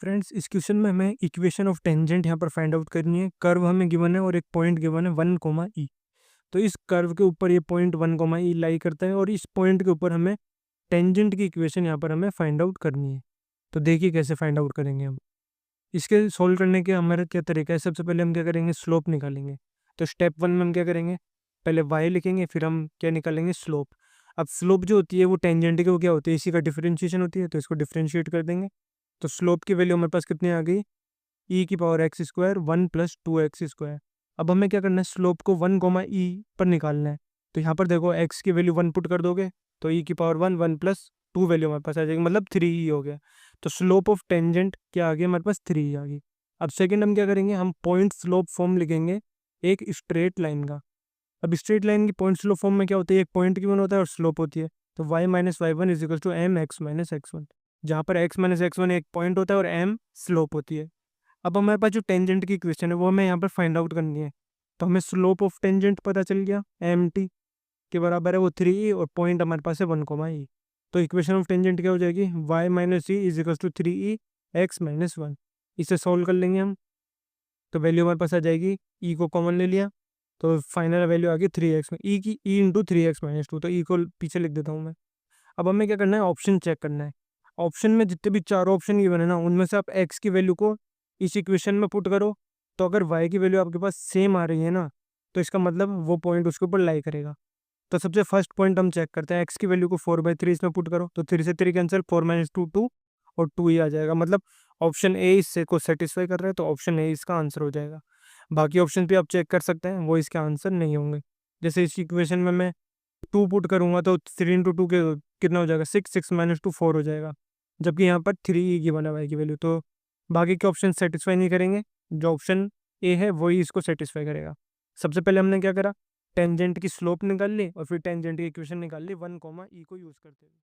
Friends, इस question में हमें इक्वेशन ऑफ टेंजेंट यहाँ पर फाइंड आउट करनी है। कर्व हमें गिवन है और एक पॉइंट गिवन है 1, ई। तो इस कर्व के ऊपर ये पॉइंट 1, ई लाई करता है और इस पॉइंट के ऊपर हमें टेंजेंट की इक्वेशन यहाँ पर हमें फाइंड आउट करनी है। तो देखिए कैसे फाइंड आउट करेंगे हम। इसके सोल्व करने के हमारा क्या तरीका है, सबसे पहले हम क्या करेंगे, स्लोप निकालेंगे। तो स्टेप 1 में हम क्या करेंगे, पहले y लिखेंगे, फिर हम क्या निकालेंगे, स्लोप। अब स्लोप जो होती है वो टेंजेंट की वो क्या होती है, इसी का डिफरेंशिएशन होती है, तो इसको डिफरेंशिएट कर देंगे। तो स्लोप की वैल्यू हमारे पास कितनी आ गई, ई की power x square 1 + 2x square. अब हमें क्या करना है, स्लोप को 1, ई पर निकालना है। तो यहाँ पर देखो x की वैल्यू 1 पुट कर दोगे तो ई की पावर 1, 1 + 2 वैल्यू हमारे पास आ जाएगी, मतलब 3e हो गया। तो स्लोप ऑफ टेंजेंट क्या आ गया हमारे पास, 3e आ गई। अब सेकंड हम क्या करेंगे, हम पॉइंट स्लोप फॉर्म लिखेंगे एक स्ट्रेट लाइन का। अब स्ट्रेट लाइन की पॉइंट स्लोप फॉर्म में क्या होता है, एक पॉइंट गिवन होता है और स्लोप होती है। तो y - y1 = mx - x1, जहाँ पर x - x1 एक पॉइंट होता है और m स्लोप होती है। अब हमारे पास जो टेंजेंट की इक्वेशन है वो हमें यहाँ पर फाइंड आउट करनी है। तो हमें स्लोप ऑफ टेंजेंट पता चल गया, एम टी के बराबर है वो 3e और पॉइंट हमारे पास है 1, ई। तो इक्वेशन ऑफ टेंजेंट क्या हो जाएगी, y - e = 3e x - 1। इसे सॉल्व कर लेंगे हम। तो वैल्यू हमारे पास आ जाएगी, e को कॉमन ले लिया तो फाइनल वैल्यू आ गई 3x में, e की e × 3x - 2। तो e को पीछे लिख देता हूँ मैं। अब हमें क्या करना है, ऑप्शन चेक करना है। ऑप्शन में जितने भी चारों ऑप्शन गिवन है ना, उनमें से आप x की वैल्यू को इस इक्वेशन में पुट करो। तो अगर y की वैल्यू आपके पास सेम आ रही है ना, तो इसका मतलब वो पॉइंट उसके ऊपर लाई करेगा। तो सबसे फर्स्ट पॉइंट हम चेक करते हैं, x की वैल्यू को 4/3 इसमें पुट करो। तो 3 से 3 कैंसिल, 4 - 2 2 और 2 ही आ जाएगा। मतलब ऑप्शन ए इससे को सेटिस्फाई कर रहा है, तो ऑप्शन ए इसका आंसर हो जाएगा। बाकी ऑप्शन भी आप चेक कर सकते हैं, वो इसके आंसर नहीं होंगे। जैसे इस इक्वेशन में मैं 2 पुट करूंगा तो 3 × 2 के कितना हो जाएगा, 6, 6 - 2 4 हो जाएगा। जबकि यहाँ पर 3 की बना हुआ है की वैल्यू। तो बाकी के ऑप्शन सेटिस्फाई नहीं करेंगे, जो ऑप्शन ए है वही इसको सेटिस्फाई करेगा। सबसे पहले हमने क्या करा, टेंजेंट की स्लोप निकाल ली और फिर टेंजेंट की इक्वेशन निकाल ली 1, ई को यूज़ करते हुए।